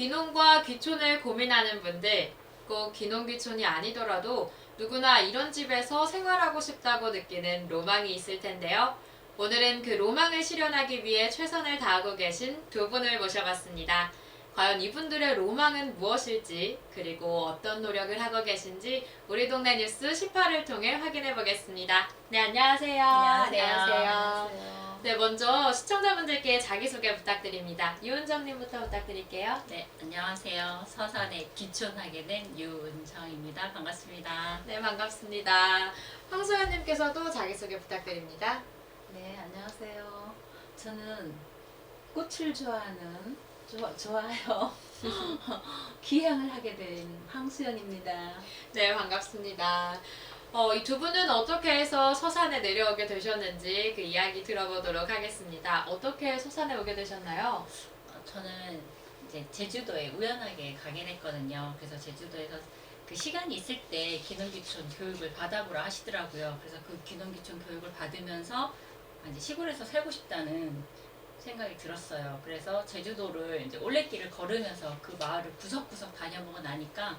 귀농과 귀촌을 고민하는 분들, 꼭 귀농 귀촌이 아니더라도 누구나 이런 집에서 생활하고 싶다고 느끼는 로망이 있을 텐데요. 오늘은 그 로망을 실현하기 위해 최선을 다하고 계신 두 분을 모셔봤습니다. 과연 이분들의 로망은 무엇일지, 그리고 어떤 노력을 하고 계신지 우리 동네 뉴스 18을 통해 확인해 보겠습니다. 네, 안녕하세요. 안녕하세요. 네, 먼저 시청자분들께 자기소개 부탁드립니다. 유은정님부터 부탁드릴게요. 네, 안녕하세요. 서산에 귀촌하게 된 유은정입니다. 반갑습니다. 네, 반갑습니다. 황소연님께서도 자기소개 부탁드립니다. 네, 안녕하세요. 저는 꽃을 좋아하여 귀향을 하게 된 황수연입니다. 네, 반갑습니다. 이 두 분은 어떻게 해서 서산에 내려오게 되셨는지 그 이야기 들어보도록 하겠습니다. 어떻게 서산에 오게 되셨나요? 저는 이제 제주도에 우연하게 가게 됐거든요. 그래서 제주도에서 그 시간이 있을 때 귀농귀촌 교육을 받아보라 하시더라고요. 그래서 그 귀농귀촌 교육을 받으면서 이제 시골에서 살고 싶다는 생각이 들었어요. 그래서 제주도를 이제 올레길을 걸으면서 그 마을을 구석구석 다녀보고 나니까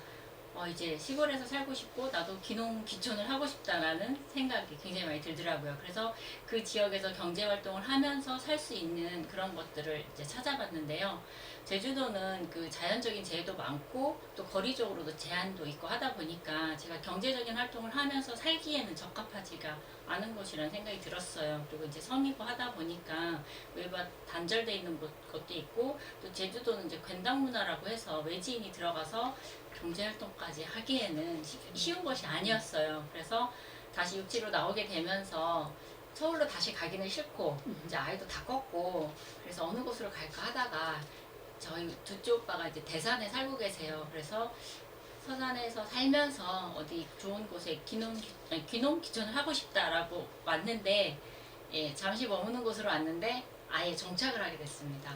이제 시골에서 살고 싶고 나도 귀농 귀촌을 하고 싶다라는 생각이 굉장히 많이 들더라고요. 그래서 그 지역에서 경제 활동을 하면서 살 수 있는 그런 것들을 이제 찾아봤는데요. 제주도는 그 자연적인 재해도 많고 또 거리적으로도 제한도 있고 하다 보니까 제가 경제적인 활동을 하면서 살기에는 적합하지가 않은 곳이라는 생각이 들었어요. 그리고 이제 섬이고 하다 보니까 외부와 단절돼 있는 것도 있고 또 제주도는 이제 괜당 문화라고 해서 외지인이 들어가서 경제활동까지 하기에는 쉬운 것이 아니었어요. 그래서 다시 육지로 나오게 되면서 서울로 다시 가기는 싫고 이제 아이도 다 컸고 그래서 어느 곳으로 갈까 하다가 저희 둘째 오빠가 이제 대산에 살고 계세요. 그래서 서산에서 살면서 어디 좋은 곳에 귀농 귀촌을 하고 싶다라고 왔는데 잠시 머무는 곳으로 왔는데 아예 정착을 하게 됐습니다.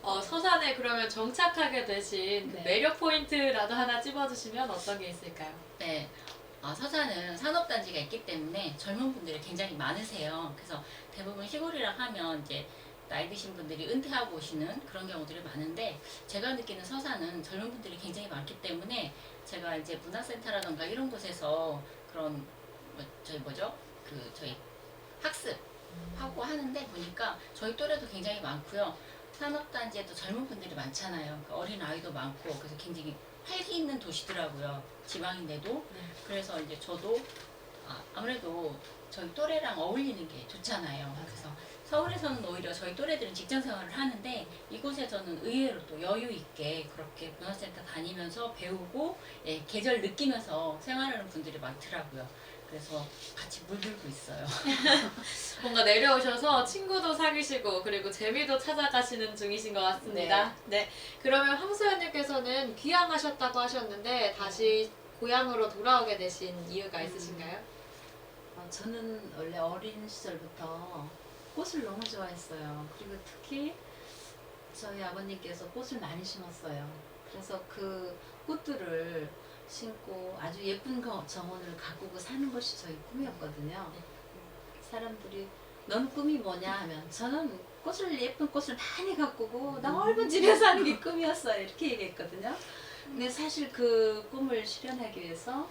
서산에 그러면 정착하게 되신 그 네. 매력 포인트라도 하나 찝어주시면 어떤 게 있을까요? 네. 서산은 산업단지가 있기 때문에 젊은 분들이 굉장히 많으세요. 그래서 대부분 시골이라 하면 이제 나이 드신 분들이 은퇴하고 오시는 그런 경우들이 많은데 제가 느끼는 서산은 젊은 분들이 굉장히 많기 때문에 제가 이제 문화센터라던가 이런 곳에서 그런 저희 학습하고 하는데 보니까 저희 또래도 굉장히 많고요. 산업단지에도 젊은 분들이 많잖아요. 그러니까 어린 아이도 많고 그래서 굉장히 활기 있는 도시더라고요. 지방인데도. 네. 그래서 이제 저도 아무래도 저희 또래랑 어울리는 게 좋잖아요. 그래서 서울에서는 오히려 저희 또래들은 직장 생활을 하는데 이곳에서는 의외로 또 여유 있게 그렇게 문화센터 다니면서 배우고 계절 느끼면서 생활하는 분들이 많더라고요. 그래서 같이 물들고 있어요. 뭔가 내려오셔서 친구도 사귀시고 그리고 재미도 찾아가시는 중이신 것 같습니다. 네. 그러면 황소연님께서는 귀향하셨다고 하셨는데 다시 고향으로 돌아오게 되신 이유가 있으신가요? 저는 원래 어린 시절부터 꽃을 너무 좋아했어요. 그리고 특히 저희 아버님께서 꽃을 많이 심었어요. 그래서 그 꽃들을 심고 아주 예쁜 정원을 가꾸고 사는 것이 저희 꿈이었거든요. 사람들이 넌 꿈이 뭐냐 하면 저는 예쁜 꽃을 많이 가꾸고 넓은 집에 사는 게 꿈이었어요. 이렇게 얘기했거든요. 근데 사실 그 꿈을 실현하기 위해서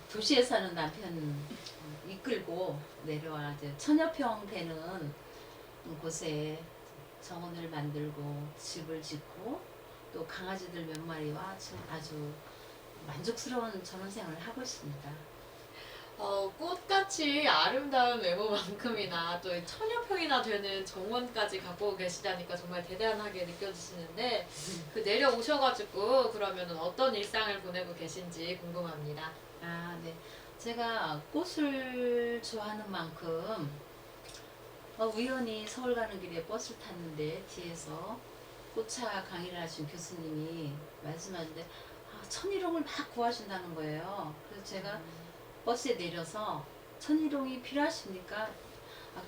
도시에 사는 남편 이끌고 내려와 이제 천여평 되는 곳에 정원을 만들고 집을 짓고 또 강아지들 몇 마리와 지금 아주 만족스러운 전원 생활을 하고 있습니다. 꽃같이 아름다운 외모만큼이나 또 천여평이나 되는 정원까지 갖고 계시다니까 정말 대단하게 느껴지시는데 그 내려오셔가지고 그러면 어떤 일상을 보내고 계신지 궁금합니다. 네. 제가 꽃을 좋아하는 만큼 우연히 서울 가는 길에 버스를 탔는데 뒤에서 꽃차 강의를 하신 교수님이 말씀하는데 천일홍을 막 구하신다는 거예요. 그래서 제가 버스에 내려서 천일홍이 필요하십니까?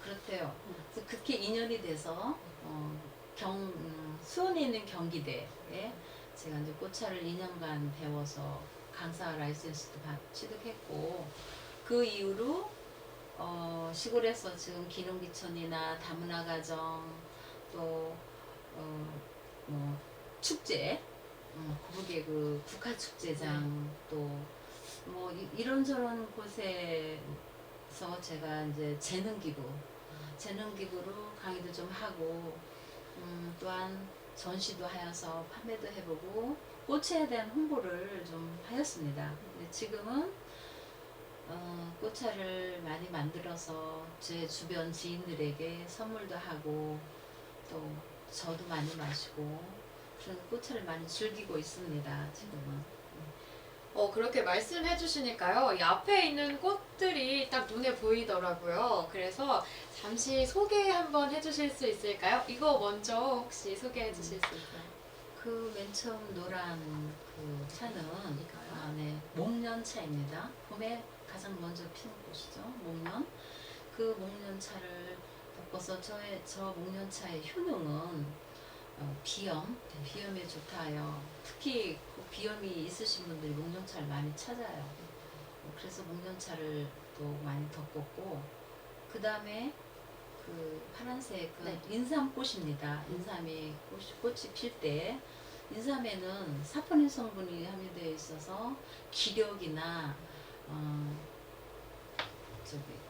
그렇대요. 그래서 그렇게 인연이 돼서 수원에 있는 경기대에 제가 이제 꽃차를 2년간 배워서 강사 라이센스도 취득했고 그 이후로 시골에서 지금 기농기촌이나 다문화 가정 또 뭐 축제, 거기에 그 국화축제장 또 뭐 이런저런 곳에서 제가 이제 재능기부로 강의도 좀 하고 또한 전시도 하여서 판매도 해보고 꽃에 대한 홍보를 좀 하였습니다. 근데 지금은 꽃차를 많이 만들어서 제 주변 지인들에게 선물도 하고 또 저도 많이 마시고 그런 꽃차를 많이 즐기고 있습니다. 지금은. 그렇게 말씀해 주시니까요. 이 앞에 있는 꽃들이 딱 눈에 보이더라고요. 그래서 잠시 소개 한번 해 주실 수 있을까요? 이거 먼저 혹시 소개해 주실 수 있어요? 그 맨 처음 노란 그 차는 이거요? 네, 목련차입니다. 봄에 가장 먼저 피는 꽃이죠. 목련. 그 목련차를 덮어서 저 목련차의 효능은 비염에 좋다요. 특히 그 비염이 있으신 분들이 목련차를 많이 찾아요. 그래서 목련차를 또 많이 덮었고, 그 다음에 그 파란색은 네. 인삼꽃입니다. 인삼이 꽃이 필 때, 인삼에는 사포닌 성분이 함유되어 있어서 기력이나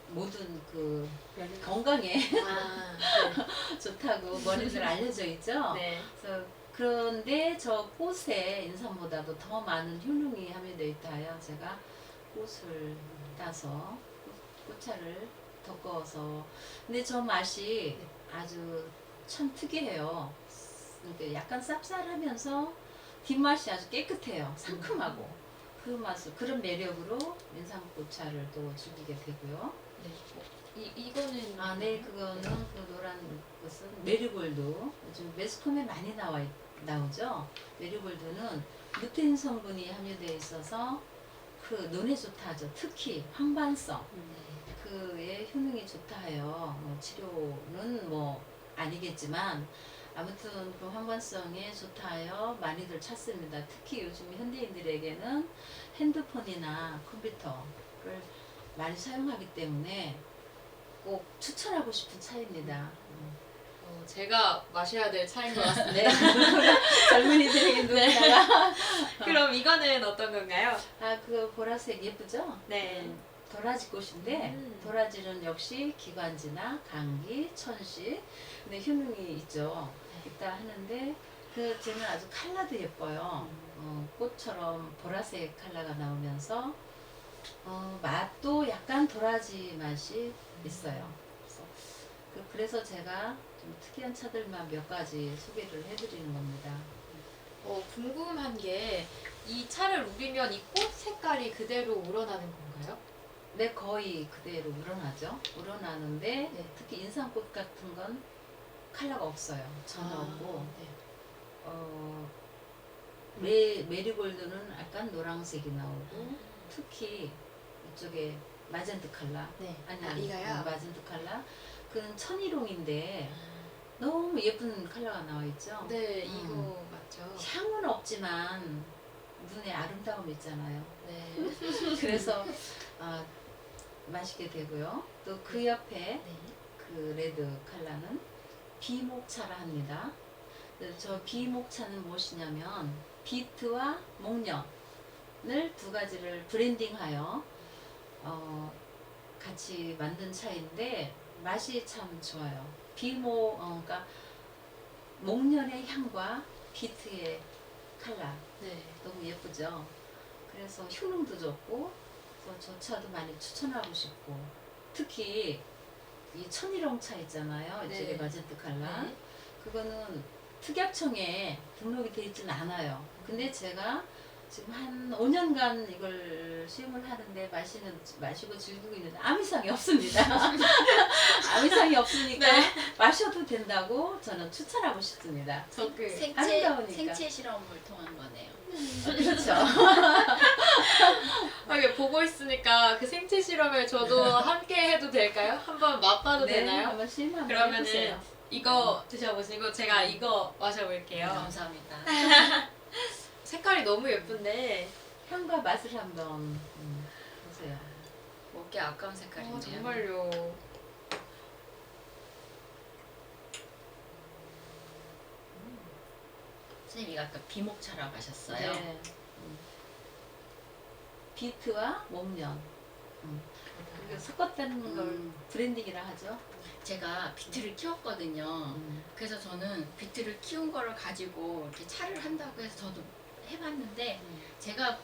모든 그 건강에 아, 좋다고 머리들 알려져 있죠. 네. 그래서 그런데 저 꽃에 인삼보다도 더 많은 효능이 함유되어 있다 하여 제가 꽃을 따서 꽃차를 덮어서 근데 저 맛이 아주 참 특이해요. 그러니까 약간 쌉쌀하면서 뒷맛이 아주 깨끗해요. 상큼하고 그 맛을 그런 매력으로 인삼꽃차를 또 즐기게 되고요. 네. 이거는 네, 그거는 그 노란 것은 메리골드. 요즘 매스컴에 많이 나오죠. 메리골드는 루테인 성분이 함유되어 있어서 그 눈에 좋다 하죠. 특히 황반성 그의 효능이 좋다 해요. 치료는 뭐 아니겠지만 아무튼 그 황반성에 좋다 하여 많이들 찾습니다. 특히 요즘 현대인들에게는 핸드폰이나 컴퓨터를 많이 사용하기 때문에 꼭 추천하고 싶은 차입니다. 제가 마셔야 될 차인 것 같습니다. 네. 젊은이들에게 누구나. 그럼 이거는 어떤 건가요? 그 보라색 예쁘죠? 네. 도라지 꽃인데 도라지는 역시 기관지나 감기, 천식 근데 효능이 있죠. 있다 하는데 그 쟤는 아주 컬러도 예뻐요. 꽃처럼 보라색 컬러가 나오면서 맛도 약간 도라지 맛이 있어요. 그래서 제가 좀 특이한 차들만 몇 가지 소개를 해드리는 겁니다. 궁금한 게 이 차를 우리면 이 꽃 색깔이 그대로 우러나는 건가요? 네, 거의 그대로 우러나죠. 우러나는데 네. 특히 인삼꽃 같은 건 컬러가 없어요. 전혀 없고 네. 메리골드는 약간 노란색이 나오고 특히 이쪽에 마젠트 컬러 네. 아니 이거요? 마젠트 컬러 그는 천일홍인데 너무 예쁜 컬러가 나와 있죠. 네, 이거 맞죠? 향은 없지만 눈에 아름다움 있잖아요. 네. 그래서 마시게 되고요. 또 그 옆에 네. 그 레드 컬러는 비목차라 합니다. 저 비목차는 무엇이냐면 비트와 목련을 두 가지를 브랜딩하여 같이 만든 차인데 맛이 참 좋아요. 그러니까 목련의 향과 비트의 컬러 네. 너무 예쁘죠. 그래서 효능도 좋고 저 차도 많이 추천하고 싶고 특히 이 천일홍 차 있잖아요. 이쪽에 네. 마젠트 컬러 네. 그거는 특약청에 등록이 되어 있지는 않아요. 근데 제가 지금 한 5년간 이걸 수용을 하는데 마시고 즐기고 있는데 아무 이상이 없습니다. 아무 이상이 없으니까 네. 마셔도 된다고 저는 추천하고 싶습니다. 아름다우니까. 생체 실험을 통한 거네요. 그렇죠. 이게 보고 있으니까 그 생체 실험을 저도 함께 해도 될까요? 한번 맛봐도 네, 되나요? 한번 시음 한번 그러면은 해보세요. 이거 드셔보시고 제가 이거 마셔볼게요. 감사합니다. 색깔이 너무 예쁜데 향과 맛을 한번 보세요. 먹기 아까운 색깔이네요. 정말요. 선생님이 아까 비목차라고 하셨어요. 네. 비트와 목련 그리고 섞었다는 걸 브랜딩이라 하죠. 제가 비트를 키웠거든요. 그래서 저는 비트를 키운 거를 가지고 이렇게 차를 한다고 해서 저도 해봤는데 제가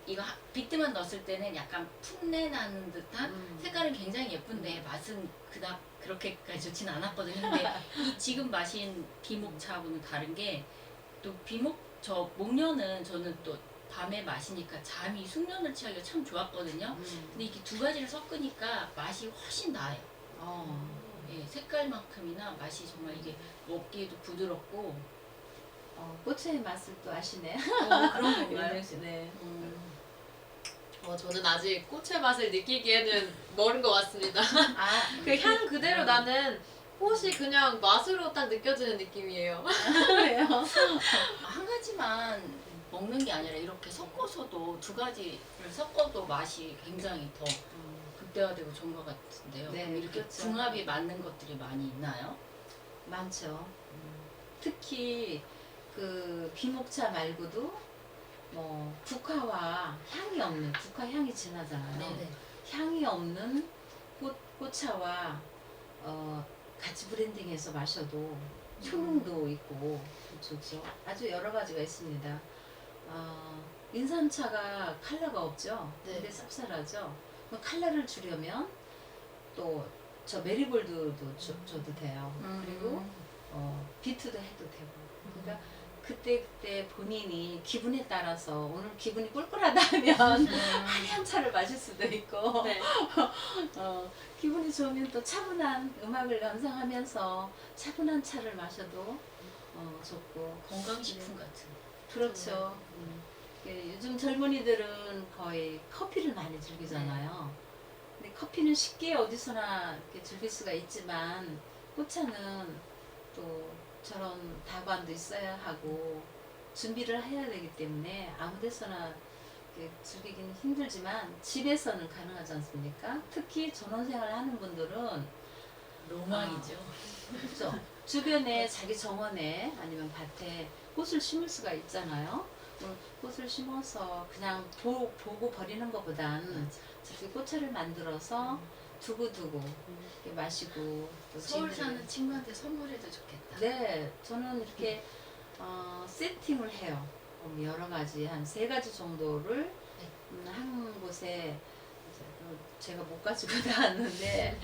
이거 비트만 넣었을 때는 약간 풋내 나는 듯한 색깔은 굉장히 예쁜데 맛은 그닥 그렇게까지 좋지는 않았거든요. 근데 이 지금 마신 비목차하고는 다른 게 또 저 목련은 저는 또 밤에 마시니까 잠이 숙면을 취하기가 참 좋았거든요. 근데 이렇게 두 가지를 섞으니까 맛이 훨씬 나아요. 예, 색깔만큼이나 맛이 정말 이게 먹기에도 부드럽고 꽃차의 맛을 또 아시네. 그런 건가요? 윤정 씨, 네. 저는 아직 꽃의 맛을 느끼기에는 멀은 것 같습니다. 아, 그 향 그대로 나는 꽃이 그냥 맛으로 딱 느껴지는 느낌이에요. 그래요? 한 가지만 먹는 게 아니라 이렇게 섞어서도 두 가지를 섞어도 맛이 굉장히 더 극대화되고 좋은 것 같은데요. 네, 그럼 이렇게 그렇죠. 궁합이 맞는 것들이 많이 있나요? 많죠. 특히 그 비목차 말고도 뭐 국화와 향이 없는 국화 향이 진하잖아요. 네. 향이 없는 꽃차와 같이 브랜딩해서 마셔도 효능도 있고 좋죠. 아주 여러 가지가 있습니다. 인삼차가 컬러가 없죠. 네. 근데 쌉쌀하죠. 그 컬러를 주려면 또 저 메리골드도 줘도 돼요. 그리고 비트도 해도 되고. 그러니까 그때 본인이 기분에 따라서 오늘 기분이 꿀꿀하다 하면 화려한 차를 마실 수도 있고 네. 기분이 좋으면 또 차분한 음악을 감상하면서 차분한 차를 마셔도 좋고 건강식품 같은. 그렇죠. 요즘 젊은이들은 거의 커피를 많이 즐기잖아요. 근데 커피는 쉽게 어디서나 이렇게 즐길 수가 있지만 꽃차는 또 저런 다관도 있어야 하고 준비를 해야 되기 때문에 아무 데서나 이렇게 즐기기는 힘들지만 집에서는 가능하지 않습니까? 특히 전원생활 하는 분들은 로망이죠. 그렇죠. 주변에 자기 정원에 아니면 밭에 꽃을 심을 수가 있잖아요. 꽃을 심어서 그냥 보고 버리는 것보단 저렇게 꽃차를 만들어서 두고두고 이렇게 마시고 또 서울 지인들에게- 사는 친구한테 선물해도 좋겠다. 네, 저는 이렇게 세팅을 해요. 여러 가지 한 3가지 정도를 한 곳에 이제 제가 못 가지고 나왔는데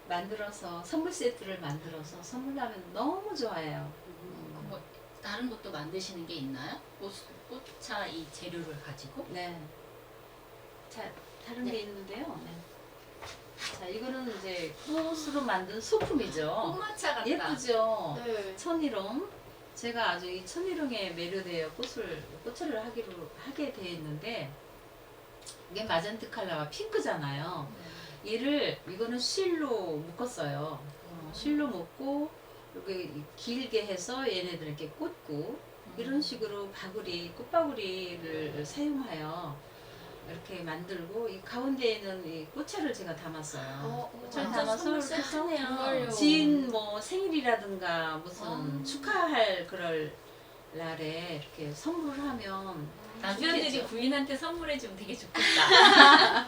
만들어서 선물 세트를 만들어서 선물하면 너무 좋아해요. 그럼 뭐 다른 것도 만드시는 게 있나요? 꽃차 이 재료를 가지고? 네. 자, 다른 네. 게 있는데요. 네. 자, 이거는 이제 꽃으로 만든 소품이죠. 꽃마차 같다. 예쁘죠? 네. 천일홍. 제가 아주 이 천일홍에 매료되어 꽃차를 하게 되어 있는데, 이게 마젠트 컬러가 핑크잖아요. 이거는 실로 묶었어요. 실로 묶고, 이렇게 길게 해서 얘네들 이렇게 꽂고, 이런 식으로 꽃바구리를 사용하여 이렇게 만들고, 이 가운데에는 이 꽃차를 제가 담았어요. 꽃차를 완전 담아서 선물 이렇게 해서 세트네요. 정말요. 지인 뭐 생일이라든가 무슨 축하할 그럴 날에 이렇게 선물을 하면 남편들이 좋겠죠. 부인한테 선물해주면 되게 좋겠다.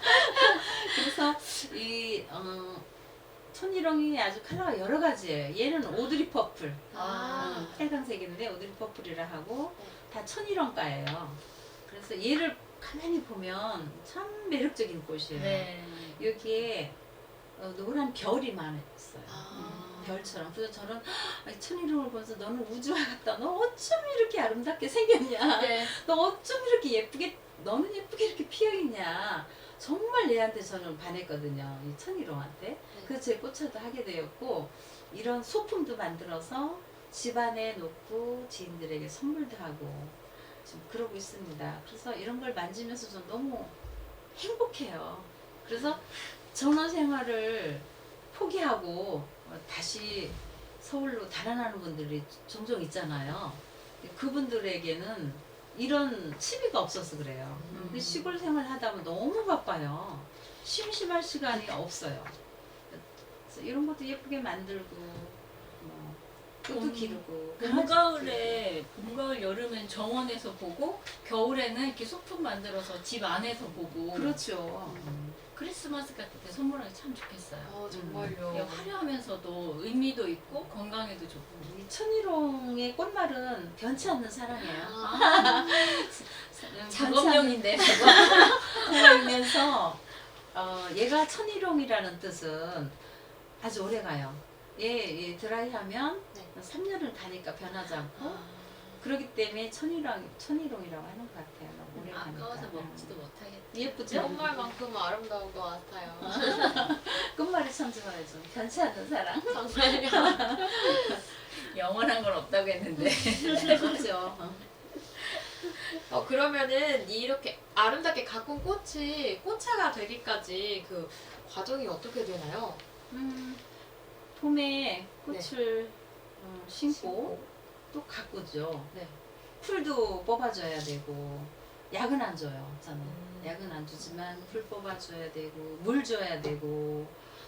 그래서 이 천일홍이 아주 컬러가 여러 가지예요. 얘는 오드리 퍼플, 빨간색인데 오드리 퍼플이라 하고 다 천일홍가예요. 그래서 얘를 가만히 보면 참 매력적인 꽃이에요. 네. 여기에 노란 별이 많이 있어요. 별처럼. 그래서 저는 천일홍을 보면서 너는 우주와 같다. 너 어쩜 이렇게 아름답게 생겼냐. 네. 너 어쩜 이렇게 너는 예쁘게 이렇게 피어있냐. 정말 얘한테 저는 반했거든요. 이 천일홍한테. 그래서 제 꽃차도 하게 되었고, 이런 소품도 만들어서 집안에 놓고 지인들에게 선물도 하고, 지금 그러고 있습니다. 그래서 이런 걸 만지면서 좀 너무 행복해요. 그래서 전원 생활을 포기하고 다시 서울로 달아나는 분들이 종종 있잖아요. 그분들에게는 이런 취미가 없어서 그래요. 근데 시골 생활 하다 보면 너무 바빠요. 심심할 시간이 없어요. 그래서 이런 것도 예쁘게 만들고 뭐 꽃도 기르고. 봄, 가을에 봄, 가을, 여름엔 정원에서 보고 겨울에는 이렇게 소품 만들어서 집 안에서 보고 그렇죠. 크리스마스 같은 때 선물하기 참 좋겠어요. 아, 정말요. 이게 화려하면서도 의미도 있고 건강에도 좋고. 이 천일홍의 꽃말은 변치 않는 사랑이에요. 아, 작업용인데 고마이면서 얘가 천일홍이라는 뜻은 아주 오래 가요. 얘 드라이하면 네. 3년을 가니까 변하지 않고 아, 그렇기 때문에 천일홍이라고 하는 것 같아요. 너무 오래 가니까. 아까워서 먹지도 못하겠다. 예쁘죠? 정말만큼 아름다운 것 같아요. 끝말이 참 좋아요. 좀 변치 않는 사랑. 정말요. 영원한 건 없다고 했는데. 그렇죠. 그러면은 이렇게 아름답게 가꾼 꽃이 꽃차가 되기까지 그 과정이 어떻게 되나요? 봄에 꽃을 심고 또 가꾸죠. 네. 풀도 뽑아줘야 되고 약은 안 줘요. 저는 음. 약은 안 주지만 풀 뽑아줘야 되고 물 줘야 되고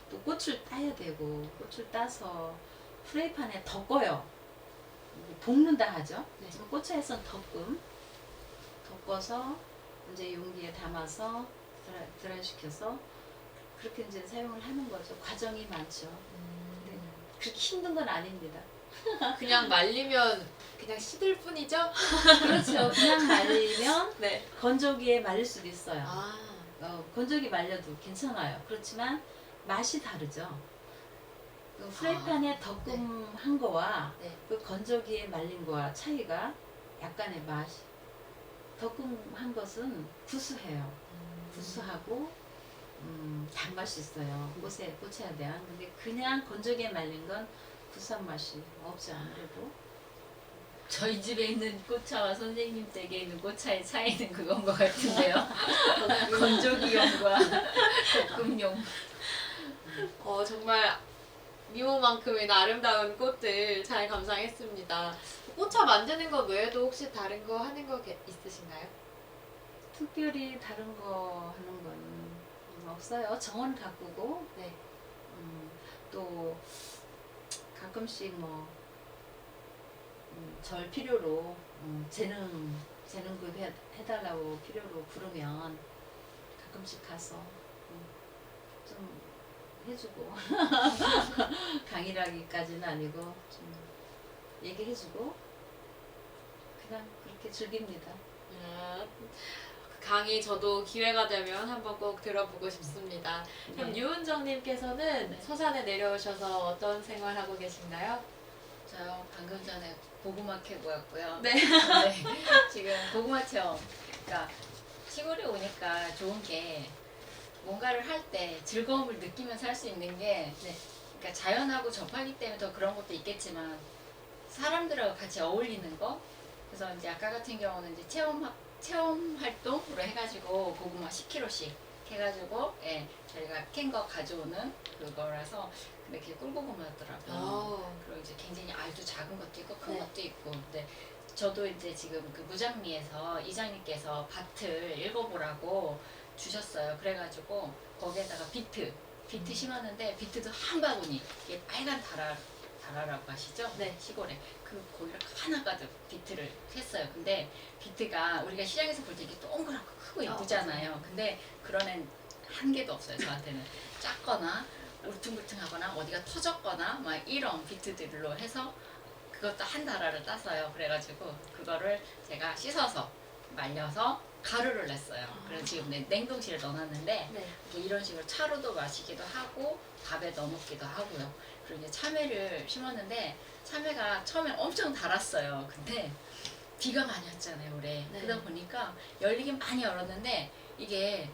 또 꽃을 따야 되고 꽃을 따서 프라이팬에 덮어요. 볶는다 하죠. 네. 지금 꽃차에선 덮어서 이제 용기에 담아서 드라이시켜서 그렇게 이제 사용을 하는 거죠. 과정이 많죠. 네. 그렇게 힘든 건 아닙니다. 그냥 말리면 그냥 시들 뿐이죠? 그렇죠. 그냥 말리면 네. 건조기에 말릴 수도 있어요. 아, 건조기 말려도 괜찮아요. 그렇지만 맛이 다르죠. 그 프라이팬에 덮음한 거와 네. 그 건조기에 말린 거와 차이가 약간의 맛이 덮음한 것은 구수해요. 구수하고 단맛이 있어요. 꽃에 대한. 근데 그냥 건조기에 말린 건 구수한 맛이 없죠. 아무래도. 저희 집에 있는 꽃차와 선생님 댁에 있는 꽃차의 차이는 그건 것 같은데요. 건조기용과 볶음용. 정말 미모만큼이나 아름다운 꽃들 잘 감상했습니다. 꽃차 만드는 것 외에도 혹시 다른 거 하는 거 있으신가요? 특별히 다른 거 하는 건 없어요. 정원 가꾸고 네. 또 가끔씩 뭐 절 필요로 재능급 해달라고 필요로 부르면 가끔씩 가서 좀 해주고 강의라기까지는 아니고 좀 얘기해주고 그냥 그렇게 즐깁니다. 강의 저도 기회가 되면 한번 꼭 들어보고 싶습니다. 그럼 네. 유은정님께서는 네. 서산에 내려오셔서 어떤 생활하고 계신가요? 저요 방금 전에 고구마 캐고 왔고요. 네. 네. 지금 고구마 체험. 그러니까 시골에 오니까 좋은 게 뭔가를 할 때 즐거움을 느끼면서 할 수 있는 게 그러니까 자연하고 접하기 때문에 더 그런 것도 있겠지만 사람들하고 같이 어울리는 거. 그래서 이제 아까 같은 경우는 이제 체험 활동으로 해가지고 고구마 10kg씩 해가지고 저희가 캔 거 가져오는 그거라서 이렇게 꿀고구마였더라고요. 그리고 이제 굉장히 알도 작은 것도 있고 큰 네. 것도 있고. 근데 저도 이제 지금 그 무장리에서 이장님께서 밭을 읽어보라고 주셨어요. 그래가지고 거기에다가 비트 심었는데 비트도 한 바구니 이게 빨간 다라라고 하시죠? 네. 시골에 거기를 하나 가득 비트를 했어요. 근데 비트가 우리가 시장에서 볼 때 이렇게 동그랗고 크고 예쁘잖아요. 근데 그런 애는 한 개도 없어요. 저한테는 작거나 울퉁불퉁하거나 어디가 터졌거나 막 이런 비트들로 해서 그것도 한 다라를 땄어요. 그래가지고 그거를 제가 씻어서 말려서 가루를 냈어요. 그래서 지금 냉동실에 넣어놨는데 네. 이런 식으로 차로도 마시기도 하고 밥에 넣어 먹기도 하고요. 그리고 이제 참외를 심었는데 참외가 처음에 엄청 달았어요. 근데 비가 많이 왔잖아요, 올해. 네. 그러다 보니까 열리긴 많이 열었는데 이게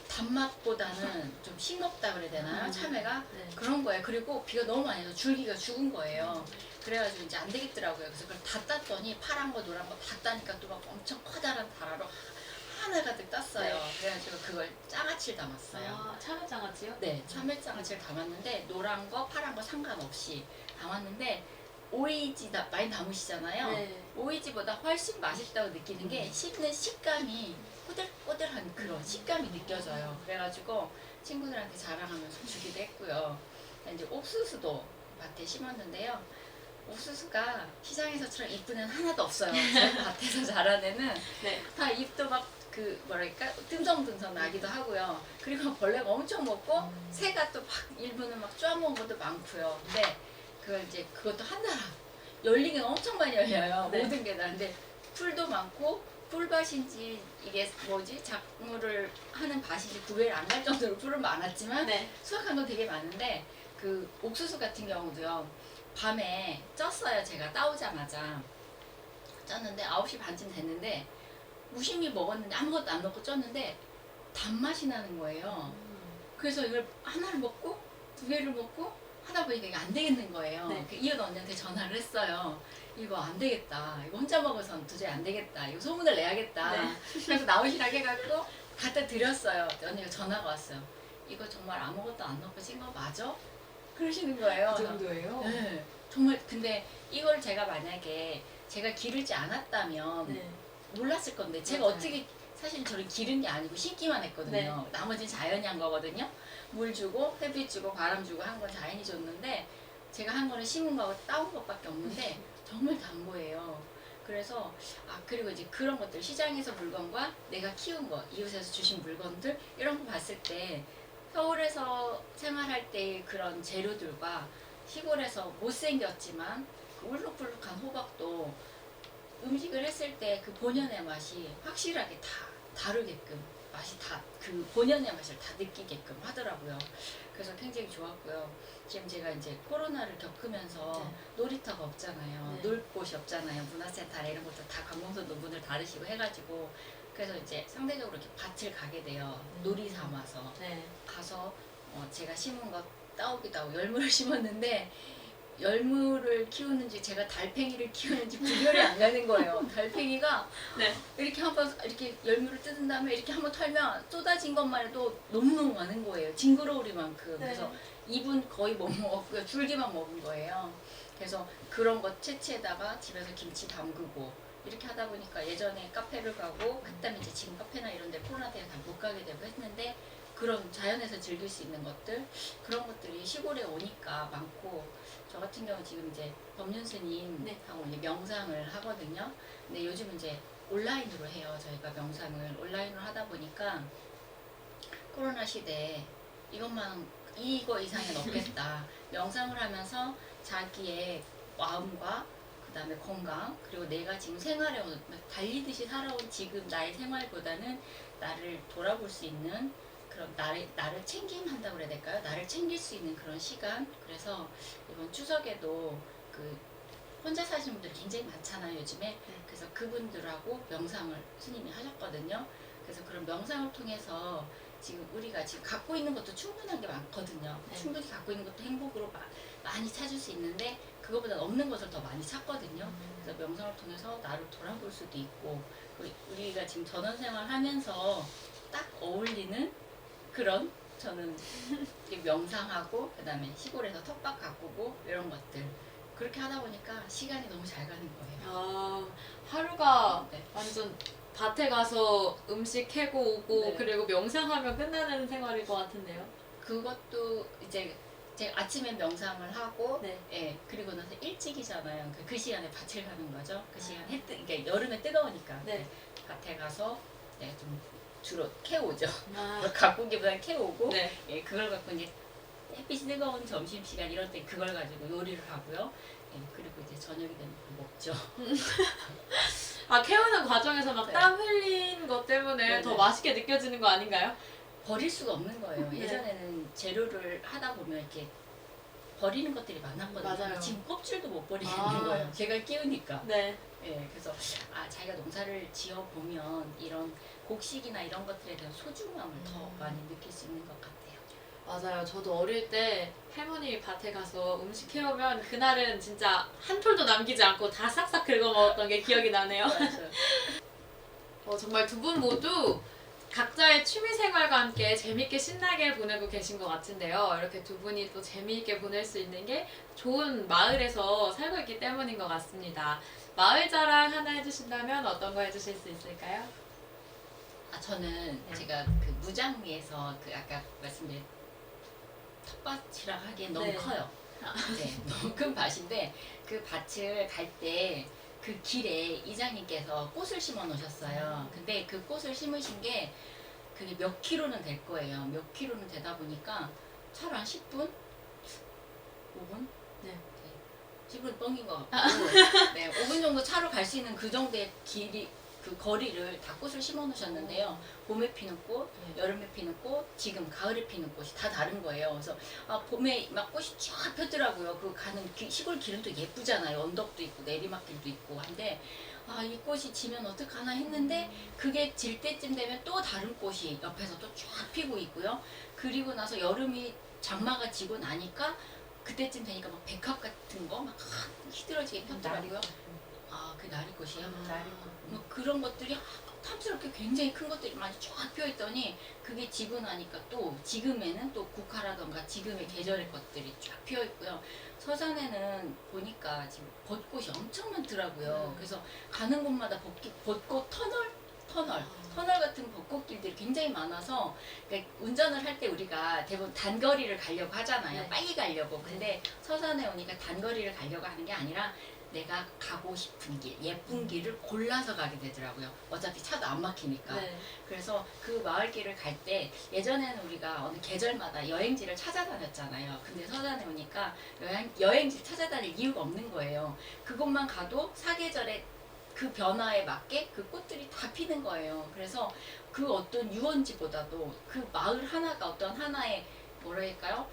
단맛보다는 좀 싱겁다 그래야 되나요? 참외가 네. 그런 거예요. 그리고 비가 너무 많이 와서 줄기가 죽은 거예요. 그래가지고 이제 안 되겠더라고요. 그래서 그걸 다 땄더니 파란 거 노란 거 다 따니까 또 막 엄청 커다란 다라로 하나 가득 땄어요. 그래가지고 그걸 장아찌를 담았어요. 참외장아찌요? 네, 참외장아찌를 담았는데 노란 거 파란 거 상관없이 담았는데 오이지 많이 담으시잖아요. 네. 오이지보다 훨씬 맛있다고 느끼는 게 씹는 식감이 꼬들꼬들한 그런 식감이 느껴져요. 그래가지고 친구들한테 자랑하면서 주기도 했고요. 이제 옥수수도 밭에 심었는데요. 옥수수가 시장에서처럼 이쁜 애는 하나도 없어요. 제 밭에서 자란 애는 네. 다 잎도 막 그 뭐랄까 듬성듬성 나기도 하고요. 그리고 벌레가 엄청 먹고 새가 또 막 일부는 막 쪼아먹은 것도 많고요. 근데 그걸 이제 그것도 하나라 열리긴 엄청 많이 열려요. 네. 모든 게 다. 근데 풀도 많고 풀밭인지 이게 뭐지 작물을 하는 밭인지 구별 안 갈 정도로 풀은 많았지만 네. 수확한 건 되게 많은데 그 옥수수 같은 경우도요. 밤에 쪘어요. 제가 따오자마자 쪘는데 9시 반쯤 됐는데 무심히 먹었는데 아무것도 안 넣고 쪘는데 단맛이 나는 거예요. 그래서 이걸 하나를 먹고 두 개를 먹고 하다 보니까 이게 안 되겠는 거예요. 네. 그 이웃 언니한테 전화를 했어요. 이거 안 되겠다. 이거 혼자 먹어서는 도저히 안 되겠다. 이거 소문을 내야겠다. 네. 그래서 나오시라고 해갖고 갖다 드렸어요. 언니가 전화가 왔어요. 이거 정말 아무것도 안 넣고 찐 거 맞아? 그러시는 거예요. 그 정도예요? 네. 정말 근데 이걸 제가 만약에 제가 기르지 않았다면 네. 몰랐을 건데 제가 맞아요. 어떻게 사실 저를 기른 게 아니고 심기만 했거든요. 네. 나머지는 자연이 한 거거든요. 물 주고 햇빛 주고 바람 주고 한 건 자연이 줬는데 제가 한 거는 심은 거하고 따온 것밖에 없는데 정말 단 거예요. 그래서 그리고 이제 그런 것들 시장에서 물건과 내가 키운 거 이웃에서 주신 물건들 이런 거 봤을 때 서울에서 생활할 때의 그런 재료들과 시골에서 못생겼지만 그 울룩불룩한 호박도 음식을 했을 때 그 본연의 맛이 확실하게 다 다르게끔 맛이 다 그 본연의 맛을 다 느끼게끔 하더라고요. 그래서 굉장히 좋았고요. 지금 제가 이제 코로나를 겪으면서 네. 놀이터가 없잖아요. 네. 놀 곳이 없잖아요. 문화센터나 이런 것도 다 관공서도 문을 닫으시고 해가지고 그래서 이제 상대적으로 이렇게 밭을 가게 돼요. 놀이 삼아서 네. 가서 제가 심은 거 따오기도 하고 열무를 심었는데 열무를 키우는지 제가 달팽이를 키우는지 구별이 안 가는 거예요. 달팽이가 네. 이렇게 한번 이렇게 열무를 뜯은 다음에 이렇게 한번 털면 쏟아진 것만 해도 너무너무 많은 거예요. 징그러우리만큼. 네. 그래서 잎은 거의 못 먹었고요. 줄기만 먹은 거예요. 그래서 그런 거 채취에다가 집에서 김치 담그고 이렇게 하다 보니까 예전에 카페를 가고 그다음에 이제 지금 카페나 이런 데 코로나 때문에 다 못 가게 되고 했는데 그런 자연에서 즐길 수 있는 것들 그런 것들이 시골에 오니까 많고 저 같은 경우 지금 이제 법륜 스님하고 이제 명상을 하거든요. 근데 요즘 이제 온라인으로 해요. 저희가 명상을 온라인으로 하다 보니까 코로나 시대에 이거 이상은 없겠다. 명상을 하면서 자기의 마음과 그다음에 건강 그리고 내가 지금 생활해 온 달리듯이 살아온 지금 나의 생활보다는 나를 돌아볼 수 있는 그런 나를 챙김한다고 그래야 될까요? 나를 챙길 수 있는 그런 시간. 그래서 이번 추석에도 그 혼자 사시는 분들이 굉장히 많잖아요, 요즘에. 그래서 그분들하고 명상을 스님이 하셨거든요. 그래서 그런 명상을 통해서 지금 우리가 지금 갖고 있는 것도 충분한 게 많거든요. 네. 충분히 갖고 있는 것도 행복으로 많이 찾을 수 있는데 그거보다 없는 것을 더 많이 찾거든요. 그래서 명상을 통해서 나를 돌아볼 수도 있고 우리가 지금 전원생활 하면서 딱 어울리는 그런 저는 명상하고 그다음에 시골에서 텃밭 가꾸고 이런 것들 그렇게 하다 보니까 시간이 너무 잘 가는 거예요. 하루가 네. 완전 밭에 가서 음식 캐고 오고 네. 그리고 명상하면 끝나는 생활일 것 같은데요. 그것도 이제 제가 아침에 명상을 하고 네. 예, 그리고 나서 일찍이잖아요. 그 시간에 밭을 가는 거죠. 그 시간 그러니까 여름에 뜨거우니까 네. 밭에 가서 좀 주로 캐오죠. 아, 가꾸기보다는 캐오고 네. 예, 그걸 갖고 이제 햇빛이 뜨거운 점심시간 이럴 때 그걸 가지고 요리를 하고요. 예, 그리고 이제 저녁이 되면 먹죠. 캐우는 과정에서 막 네. 땀 흘린 것 때문에 네네. 더 맛있게 느껴지는 거 아닌가요? 버릴 수가 없는 거예요. 네. 예전에는 재료를 하다 보면 이렇게 버리는 것들이 많았거든요. 맞아요. 지금 껍질도 못 버리겠는 아. 거예요. 제가 끼우니까. 네. 예, 그래서 자기가 농사를 지어 보면 이런 곡식이나 이런 것들에 대한 소중함을 더 많이 느낄 수 있는 것 같아요. 맞아요. 저도 어릴 때 할머니 밭에 가서 음식 해오면 그날은 진짜 한 톨도 남기지 않고 다 싹싹 긁어 먹었던 게 기억이 나네요. 맞아요. 정말 두 분 모두 각자의 취미생활과 함께 재밌게 신나게 보내고 계신 것 같은데요. 이렇게 두 분이 또 재미있게 보낼 수 있는 게 좋은 마을에서 살고 있기 때문인 것 같습니다. 마을 자랑 하나 해주신다면 어떤 거 해주실 수 있을까요? 저는 네. 제가 그 무장리에서 그 아까 말씀드린 텃밭이라 하기엔 너무 네. 커요. 네, 너무 큰 밭인데 그 밭을 갈 때 그 길에 이장님께서 꽃을 심어 놓으셨어요. 근데 그 꽃을 심으신 게 그게 몇 킬로는 될 거예요. 몇 킬로는 되다 보니까 차로 한 10분? 5분? 네. 10분 뻥인 것 같고 네, 5분 정도 차로 갈 수 있는 그 정도의 길이 그 거리를 다 꽃을 심어 놓으셨는데요. 봄에 피는 꽃, 네. 여름에 피는 꽃, 지금 가을에 피는 꽃이 다 다른 거예요. 그래서 봄에 막 꽃이 쫙 폈더라고요. 그 가는 시골 길은 또 예쁘잖아요. 언덕도 있고 내리막길도 있고 한데 이 꽃이 지면 어떡하나 했는데 그게 질 때쯤 되면 또 다른 꽃이 옆에서 또 쫙 피고 있고요. 그리고 나서 여름이 장마가 지고 나니까 그때쯤 되니까 막 백합 같은 거 막 희드러지게 폈더라고요. 그 나리꽃이요? 나리꽃. 뭐 그런 것들이 탐스럽게 굉장히 큰 것들이 많이 쫙 피어있더니 그게 지고 나니까 또 지금에는 또 국화라던가 지금의 계절의 것들이 쫙 피어있고요. 서산에는 보니까 지금 벚꽃이 엄청 많더라고요. 그래서 가는 곳마다 벚꽃 터널 같은 벚꽃길들이 굉장히 많아서 그러니까 운전을 할 때 우리가 대부분 단거리를 가려고 하잖아요. 네. 빨리 가려고. 근데 서산에 오니까 단거리를 가려고 하는 게 아니라 내가 가고 싶은 길, 예쁜 길을 골라서 가게 되더라고요. 어차피 차도 안 막히니까. 네. 그래서 그 마을길을 갈 때 예전에는 우리가 어느 계절마다 여행지를 찾아다녔잖아요. 근데 서산에 오니까 여행지 찾아다닐 이유가 없는 거예요. 그곳만 가도 사계절에 그 변화에 맞게 그 꽃들이 다 피는 거예요. 그래서 그 어떤 유원지보다도 그 마을 하나가 어떤 하나의 뭐랄까요?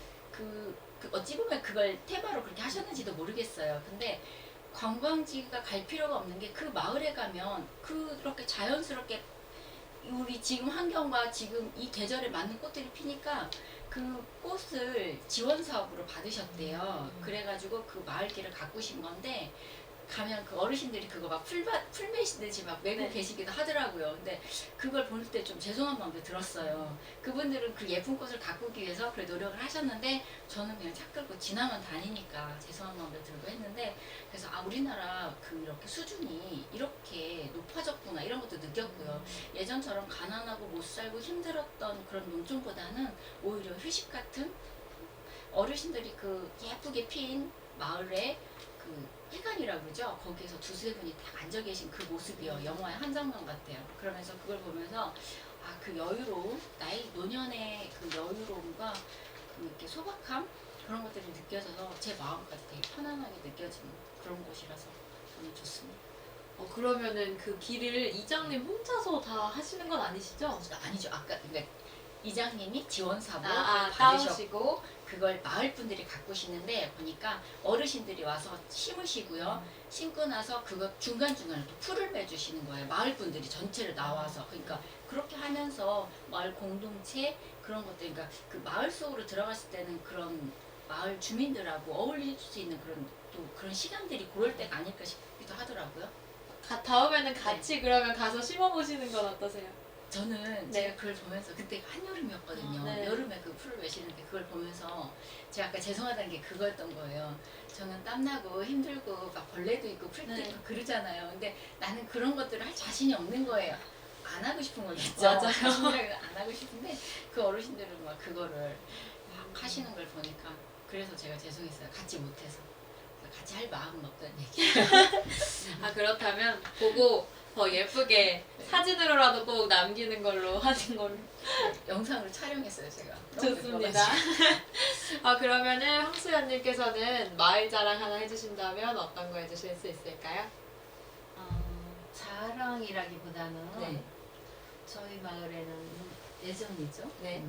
어찌 보면 그걸 테마로 그렇게 하셨는지도 모르겠어요. 근데 관광지가 갈 필요가 없는 게 그 마을에 가면 그렇게 자연스럽게 우리 지금 환경과 지금 이 계절에 맞는 꽃들이 피니까 그 꽃을 지원 사업으로 받으셨대요. 그래가지고 그 마을길을 가꾸신 건데 가면 그 어르신들이 그거 막 풀매시듯이 막 메고 네. 계시기도 하더라고요. 근데 그걸 볼 때 좀 죄송한 마음도 들었어요. 그분들은 그 예쁜 꽃을 가꾸기 위해서 그래 노력을 하셨는데 저는 그냥 차 끌고 지나만 다니니까 죄송한 마음도 들고 했는데 그래서 우리나라 이렇게 수준이 이렇게 높아졌구나 이런 것도 느꼈고요. 예전처럼 가난하고 못 살고 힘들었던 그런 농촌보다는 오히려 휴식 같은 어르신들이 그 예쁘게 핀 마을에 그 해관이라고 그러죠. 거기에서 두세 분이 딱 앉아 계신 그 모습이요. 영화의 한 장면 같아요. 그러면서 그걸 보면서 그 여유로움, 나이 노년의 그 여유로움과 그 이렇게 소박함 그런 것들이 느껴져서 제 마음까지 되게 편안하게 느껴지는 그런 곳이라서 저는 좋습니다. 그러면은 그 길을 이장님 혼자서 다 하시는 건 아니시죠? 아니죠. 아까 그러니까 이장님이 지원사로 받으셨고 따오시고. 그걸 마을 분들이 가꾸시는데 보니까 어르신들이 와서 심으시고요. 심고 나서 그거 중간중간에 또 풀을 매주시는 거예요. 마을 분들이 전체를 나와서. 그러니까 그렇게 하면서 마을 공동체 그런 것들, 그러니까 그 마을 속으로 들어갔을 때는 그런 마을 주민들하고 어울릴 수 있는 또 그런 시간들이 그럴 때가 아닐까 싶기도 하더라고요. 다음에는 같이 그러면 가서 심어보시는 건 어떠세요? 저는 네. 제가 그걸 보면서 그때 한여름이었거든요. 네. 여름에 그 풀을 매시는데 그걸 보면서 제가 아까 죄송하다는 게 그거였던 거예요. 저는 땀나고 힘들고 막 벌레도 있고 풀도 네. 있고 그러잖아요. 근데 나는 그런 것들을 할 자신이 없는 거예요. 안 하고 싶은 거겠죠. 맞아요. 자신이라고 안 하고 싶은데 그 어르신들은 막 그거를 막 하시는 걸 보니까 그래서 제가 죄송했어요. 같이 못해서. 같이 할 마음은 없다는 얘기. 그렇다면 보고 더 예쁘게 사진으로라도 꼭 남기는 걸로 하신 걸로. 영상을 촬영했어요, 제가. 너무 좋습니다. 예뻐가지고. 그러면은 황수연님께서는 마을 자랑 하나 해주신다면 어떤 거 해주실 수 있을까요? 자랑이라기보다는 네. 저희 마을에는 예전이죠. 네.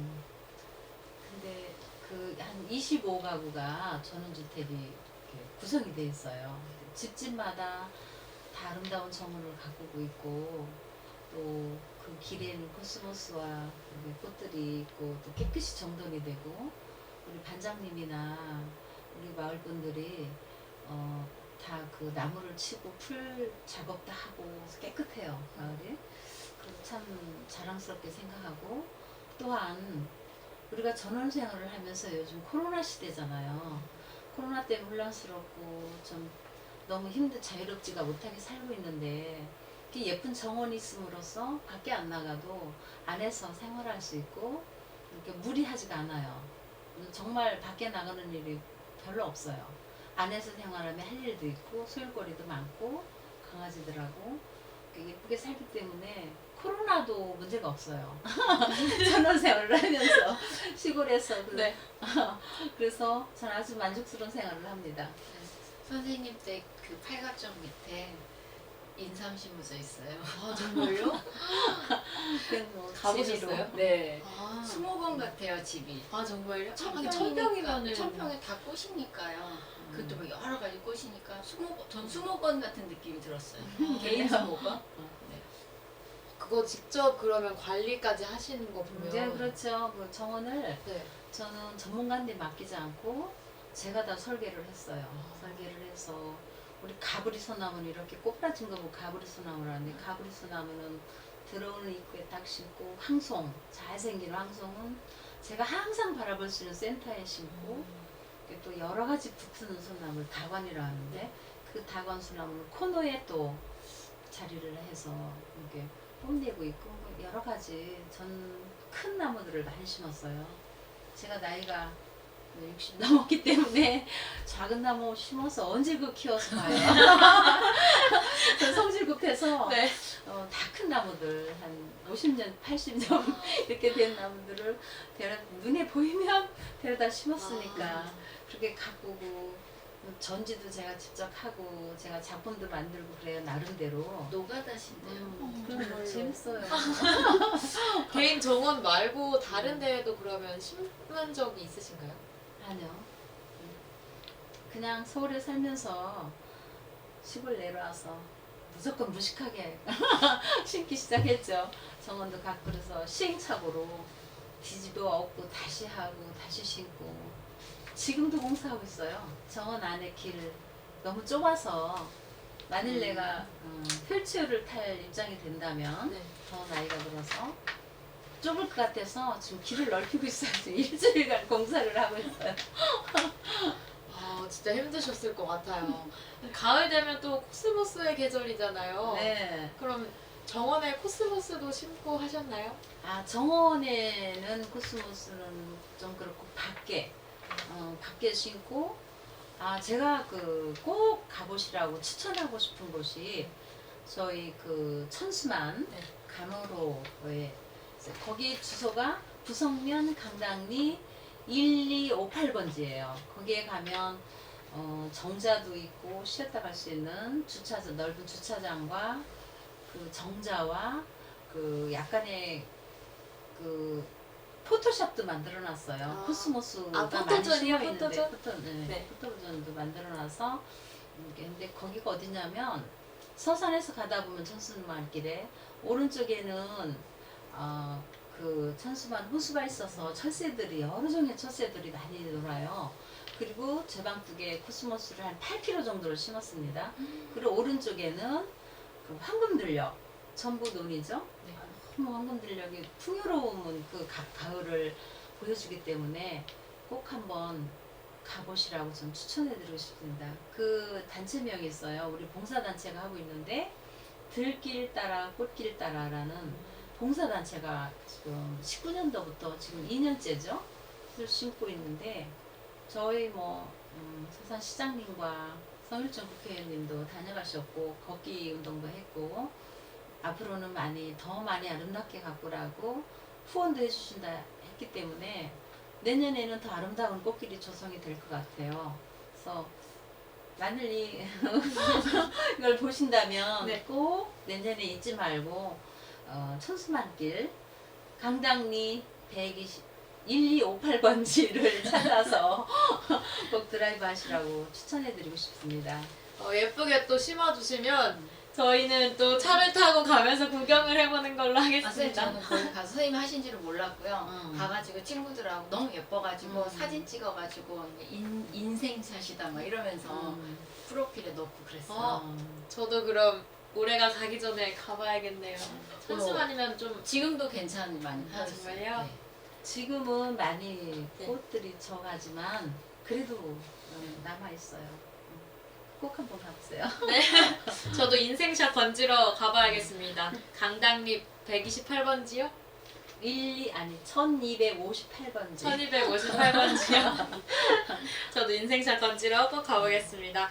근데 그 한 25가구가 전원주택이 이렇게 구성이 돼 있어요. 집집마다 다 아름다운 정원을 가꾸고 있고 또 그 길에는 코스모스와 꽃들이 있고 또 깨끗이 정돈이 되고 우리 반장님이나 우리 마을 분들이 다 그 나무를 치고 풀 작업도 하고 깨끗해요 마을이. 참 자랑스럽게 생각하고 또한 우리가 전원생활을 하면서 요즘 코로나 시대잖아요. 코로나 때문에 혼란스럽고 좀 너무 자유롭지가 못하게 살고 있는데 이렇게 예쁜 정원이 있음으로써 밖에 안 나가도 안에서 생활할 수 있고 이렇게 무리하지가 않아요. 정말 밖에 나가는 일이 별로 없어요. 안에서 생활하면 할 일도 있고 소일거리도 많고 강아지들하고 예쁘게 살기 때문에 코로나도 문제가 없어요. 전원생활을 하면서 시골에서 네. 그래서 저는 아주 만족스러운 생활을 합니다. 선생님 댁 그 팔각정 밑에 인삼시 묻어 있어요. 아 정말요? 뭐 가보셨어요? 재미로. 네. 아, 수목원 같아요 집이. 아 정말요? 천평이면은 천평이면은 천평에 다 꽃이니까요. 그것도 막 여러 가지 꽃이니까 전 수목원 같은 느낌이 들었어요. 개인 수목원. 네. 그거 직접 그러면 관리까지 하시는 거 보면 네, 그렇죠. 그 정원을 네. 저는 전문가한테 맡기지 않고 제가 다 설계를 했어요. 설계를 해서 우리 가브리 소나무는 이렇게 꽃받친 거 보고 가브리 소나무라는데 가브리 소나무는 들어오는 입구에 딱 심고 황송 잘생긴 황송은 제가 항상 바라볼 수 있는 센터에 심고 또 여러 가지 붙는 소나무를 다관이라 하는데 그 다관 소나무는 코너에 또 자리를 해서 이렇게 뽐내고 있고 여러 가지 전 큰 나무들을 많이 심었어요. 제가 나이가 60 넘었기 때문에 작은 나무 심어서 언제 그 키워서 봐요. 성질 급해서 네. 다 큰 나무들 한 50년, 80년 이렇게 된 나무들을 눈에 보이면 데려다 심었으니까 아. 그렇게 가꾸고 전지도 제가 직접 하고 제가 작품도 만들고 그래요 나름대로. 노가다신데요. 그런 거 재밌어요. 개인 정원 말고 다른 데에도 그러면 심은 적이 있으신가요? 아니요. 그냥 서울에 살면서 시골 내려와서 무조건 무식하게 심기 시작했죠. 정원도 갖고 그래서 시행착오로 뒤집어 엎고 다시 하고 다시 심고 지금도 공사하고 있어요. 정원 안에 길 너무 좁아서 만일 내가 휠체어를 탈 입장이 된다면 네. 더 나이가 들어서 좁을 것 같아서 지금 길을 넓히고 있어요. 지금 일주일간 공사를 하고 있어요. 아 진짜 힘드셨을 것 같아요. 가을 되면 또 코스모스의 계절이잖아요. 네. 그럼 정원에 코스모스도 심고 하셨나요? 아 정원에는 코스모스는 좀 그렇고 밖에 심고 제가 그 꼭 가보시라고 추천하고 싶은 곳이 저희 그 천수만 네. 간호로에 거기 주소가 부성면 강당리 1258번지예요. 거기에 가면 정자도 있고 쉬었다 갈 수 있는 주차장 넓은 주차장과 그 정자와 그 약간의 그 포토샵도 만들어놨어요. 코스모스가 많이 포토존이요? 씌어 있는데 포토존? 네. 포토존도 만들어놔서 근데 거기가 어디냐면 서산에서 가다 보면 천수만길에 오른쪽에는 그 천수만 호수가 있어서 철새들이 여러 종의 철새들이 많이 놀아요. 그리고 제 방뚝에 코스모스를 한 8kg 정도를 심었습니다. 그리고 오른쪽에는 그 황금들녘 전부 논이죠. 네. 너무 황금들녘이 풍요로움은 그 가을을 보여주기 때문에 꼭 한번 가보시라고 좀 추천해드리고 싶습니다. 그 단체명이 있어요. 우리 봉사단체가 하고 있는데 들길 따라 꽃길 따라라는 봉사단체가 지금 19년도부터 지금 2년째죠. 를 심고 있는데 저희 서산시장님과 성일정 국회의원님도 다녀가셨고 걷기 운동도 했고 앞으로는 더 많이 아름답게 가꾸라고 후원도 해주신다 했기 때문에 내년에는 더 아름다운 꽃길이 조성이 될 것 같아요. 그래서 만일 이걸 보신다면 네. 꼭 내년에 잊지 말고 천수만길 강당리 1258번지를 찾아서 꼭 드라이브 하시라고 추천해드리고 싶습니다. 예쁘게 또 심어주시면 저희는 또 차를 타고 가면서 구경을 해보는 걸로 선생님 하겠습니다. 저는 거기 가서 선생님이 하신지를 몰랐고요. 음. 가가지고 친구들하고 너무 예뻐가지고 음. 사진 찍어가지고 인생샷이다 막 이러면서 프로필에 넣고 그랬어요. 저도 그럼 올해가 가기 전에 가봐야겠네요. 천수만이면 좀 지금도 괜찮은 많이 팔았어요. 정말요? 네. 지금은 많이 네. 꽃들이 져가지만 그래도 남아있어요. 꼭 한번 가보세요. 저도 인생샷 건지러 가봐야겠습니다. 강당리 128번지요? 아니 1258번지. 1258번지요. 저도 인생샷 건지러 꼭 가보겠습니다.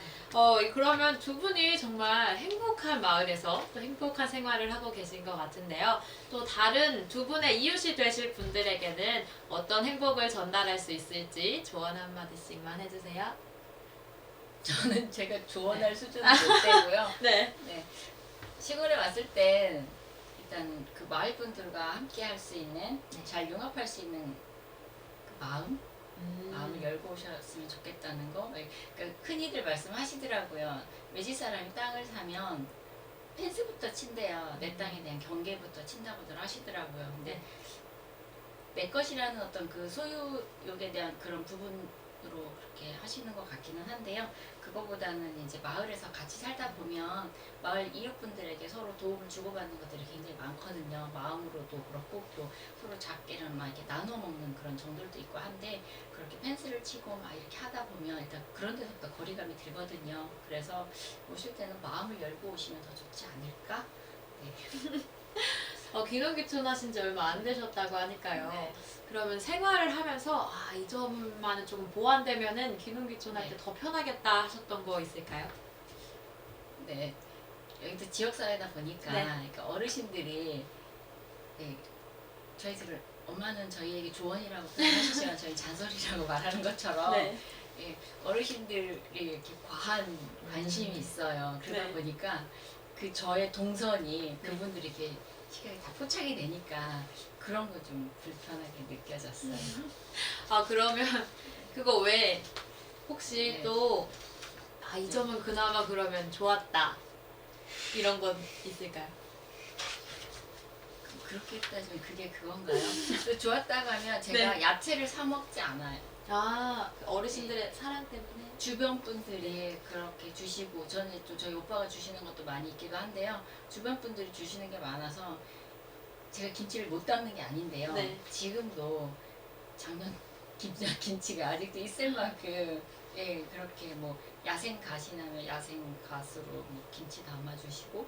그러면 두 분이 정말 행복한 마을에서 또 행복한 생활을 하고 계신 것 같은데요. 또 다른 두 분의 이웃이 되실 분들에게는 어떤 행복을 전달할 수 있을지 조언 한마디씩만 해주세요. 저는 제가 조언할 수준은 못 되고요. 네. 네. 시골에 왔을 땐 일단 그 마을 분들과 함께 할 수 있는, 잘 융합할 수 있는 그 마음을 열고 오셨으면 좋겠다는 거. 그러니까 흔히들 말씀하시더라고요. 외지 사람이 땅을 사면 펜스부터 친대요. 내 땅에 대한 경계부터 친다고들 하시더라고요. 근데 내 것이라는 어떤 그 소유욕에 대한 그런 부분으로 그렇게 하시는 것 같기는 한데요. 그거보다는 이제 마을에서 같이 살다 보면 마을 이웃분들에게 서로 도움을 주고받는 것들이 굉장히 많거든요. 마음으로도 그렇고 또 서로 작게는 막 이렇게 나눠 먹는 그런 정들도 있고 한데, 그렇게 펜스를 치고 막 이렇게 하다 보면 일단 그런 데서부터 거리감이 들거든요. 그래서 오실 때는 마음을 열고 오시면 더 좋지 않을까? 네. 귀농귀촌 하신 지 얼마 안 되셨다고 하니까요. 네. 그러면 생활을 하면서 이 점만은 조금 보완되면은 귀농귀촌 할 때 더 편하겠다 하셨던 거 있을까요? 네. 여기도 지역사회다 보니까 네. 그러니까 어르신들이, 네, 저희들을, 엄마는 저희에게 조언이라고 표현하시지만 저희 잔소리라고 말하는 것처럼 네. 예, 어르신들이 이렇게 과한 관심이 있어요. 그러다 네. 보니까 그 저의 동선이 그분들이 이렇게 시간이 다 포착이 되니까 그런 거 좀 불편하게 느껴졌어요. 그러면 그거 외에 혹시 네. 또 이 점은 그나마 그러면 좋았다 이런 건 있을까요? 그렇게 따지면 그게 그건가요? 또 좋았다고 하면 제가 네. 야채를 사 먹지 않아요. 그 어르신들의 사랑 때문에. 주변 분들이 그렇게 주시고, 저는 또 저희 오빠가 주시는 것도 많이 있기도 한데요. 주변 분들이 주시는 게 많아서 제가 김치를 못 담는 게 아닌데요. 네. 지금도 작년 김치가 아직도 있을 만큼, 예, 그렇게 뭐 야생 갓이나면 야생 갓으로 뭐 김치 담아주시고,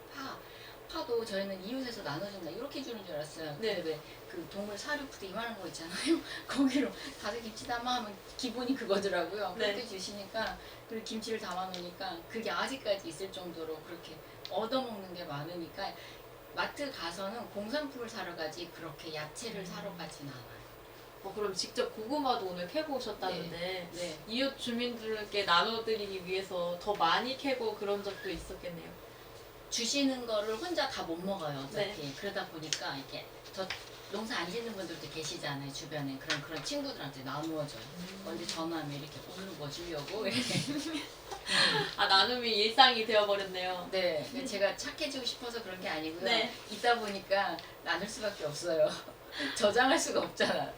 파도 저희는 이웃에서 나눠준다 이렇게 주는 줄 알았어요. 네. 근데 왜 그 동물 사료 푸드 이만한 거 있잖아요. 거기로 가서 김치 담아 하면 기본이 그거더라고요. 네. 그렇게 주시니까, 그리고 김치를 담아 놓으니까 그게 아직까지 있을 정도로 그렇게 얻어먹는 게 많으니까, 마트 가서는 공산품을 사러 가지 그렇게 야채를 사러 가진 않아요. 그럼 직접 고구마도 오늘 캐고 오셨다는데 네. 이웃 주민들께 나눠드리기 위해서 더 많이 캐고 그런 적도 있었겠네요. 주시는 거를 혼자 다 못 먹어요, 어차피. 네. 그러다 보니까 이렇게 농사 안 짓는 분들도 계시잖아요, 주변에. 그런 친구들한테 나누어줘요. 언제 전화하면 이렇게 오늘 뭐 주려고 이렇게. 나눔이 일상이 되어버렸네요. 네, 제가 착해지고 싶어서 그런 게 아니고요. 네. 있다 보니까 나눌 수밖에 없어요. 저장할 수가 없잖아.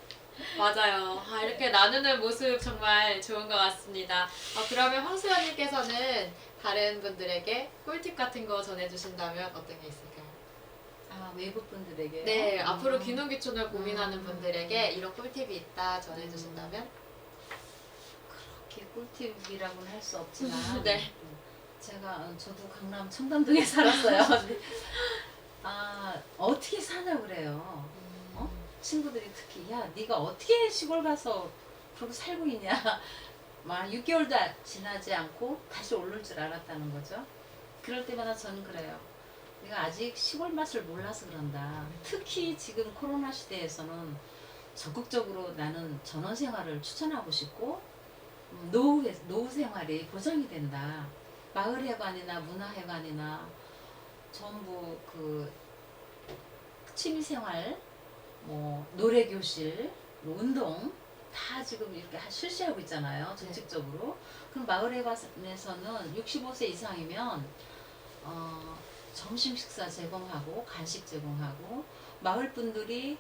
맞아요. 이렇게 나누는 모습 정말 좋은 것 같습니다. 그러면 황수연님께서는 다른 분들에게 꿀팁 같은 거 전해주신다면 어떤 게 있을까요? 외국 분들에게. 네, 앞으로 귀농귀촌을 고민하는 분들에게 이런 꿀팁이 있다 전해주신다면? 그렇게 꿀팁이라고는 할 수 없지만. 네. 저도 강남 청담동에 살았어요. 근데, 어떻게 사냐 그래요. 친구들이 특히 네가 어떻게 시골 가서 그러고 살고 있냐. 막 6개월도 지나지 않고 다시 오를 줄 알았다는 거죠. 그럴 때마다 저는 그래요. 내가 아직 시골 맛을 몰라서 그런다. 특히 지금 코로나 시대에서는 적극적으로 나는 전원 생활을 추천하고 싶고, 노후 생활이 보장이 된다. 마을회관이나 문화회관이나 전부 그 취미생활, 노래교실, 운동 다 지금 이렇게 실시하고 있잖아요. 정책적으로. 그럼 마을회관에서는 65세 이상이면 점심 식사 제공하고 간식 제공하고, 마을 분들이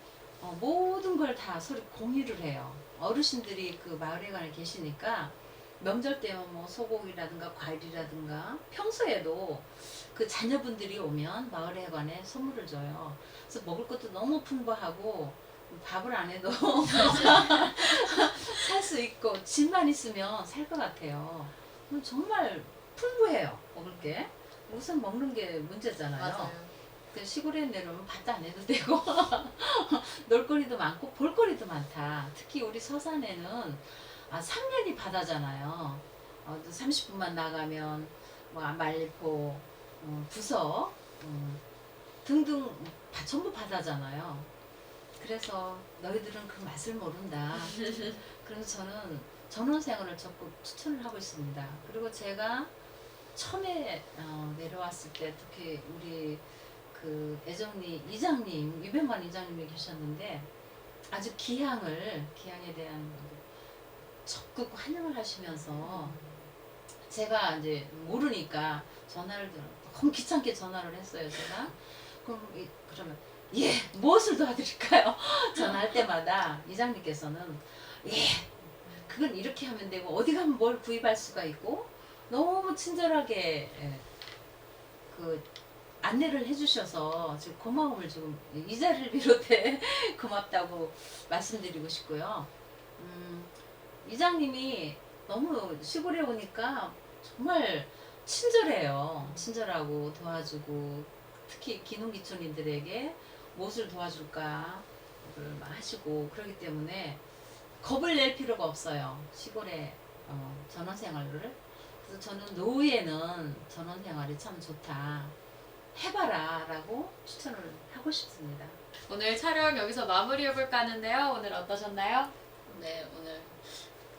모든 걸 다 서로 공유를 해요. 어르신들이 그 마을회관에 계시니까 명절 때면 뭐 소고기라든가 과일이라든가, 평소에도 그 자녀분들이 오면 마을회관에 선물을 줘요. 그래서 먹을 것도 너무 풍부하고 밥을 안 해도 살 수 있고 집만 있으면 살 것 같아요. 정말 풍부해요, 먹을 게. 우선 먹는 게 문제잖아요. 맞아요. 그 시골에 내려오면 밭도 안 해도 되고 놀거리도 많고 볼거리도 많다. 특히 우리 서산에는 삼면이 바다잖아요. 30분만 나가면 뭐 말리포, 부서 등등 전부 바다잖아요. 그래서 너희들은 그 맛을 모른다. 그래서 저는 전원생활을 적극 추천을 하고 있습니다. 그리고 제가 처음에 내려왔을 때 특히 우리 그 애정리 이장님, 유병관 이장님이 계셨는데 아주 기향에 대한 적극 환영을 하시면서 제가 이제 모르니까 전화를 너무 귀찮게 전화를 했어요. 제가 그러면 예, 무엇을 도와드릴까요? 전화할 때마다 이장님께서는 예, 그건 이렇게 하면 되고 어디 가면 뭘 구입할 수가 있고 너무 친절하게 그 안내를 해주셔서 지금 고마움을 지금 이 자리를 비롯해 고맙다고 말씀드리고 싶고요. 이장님이 너무 시골에 오니까 정말 친절해요. 친절하고 도와주고 특히 기농기촌인들에게 무엇을 도와줄까 하시고 그러기 때문에 겁을 낼 필요가 없어요. 시골의 전원생활을. 그래서 저는 노후에는 전원생활이 참 좋다. 해봐라 라고 추천을 하고 싶습니다. 오늘 촬영 여기서 마무리해볼까 하는데요. 오늘 어떠셨나요? 네, 오늘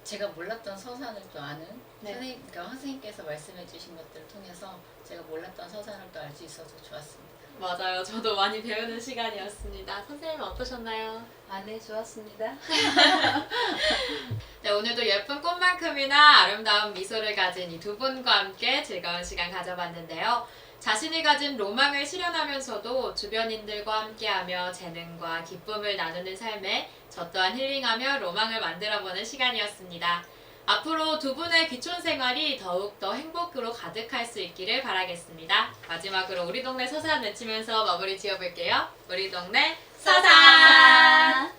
제가 몰랐던 서산을 또 아는 네. 그러니까 선생님께서 말씀해주신 것들을 통해서 제가 몰랐던 서산을 또 알 수 있어서 좋았습니다. 맞아요. 저도 많이 배우는 시간이었습니다. 선생님은 어떠셨나요? 네, 좋았습니다. 네, 오늘도 예쁜 꽃만큼이나 아름다운 미소를 가진 이 두 분과 함께 즐거운 시간 가져봤는데요. 자신이 가진 로망을 실현하면서도 주변인들과 함께하며 재능과 기쁨을 나누는 삶에 저 또한 힐링하며 로망을 만들어보는 시간이었습니다. 앞으로 두 분의 귀촌 생활이 더욱더 행복으로 가득할 수 있기를 바라겠습니다. 마지막으로 우리 동네 서산 외치면서 마무리 지어볼게요. 우리 동네 서산!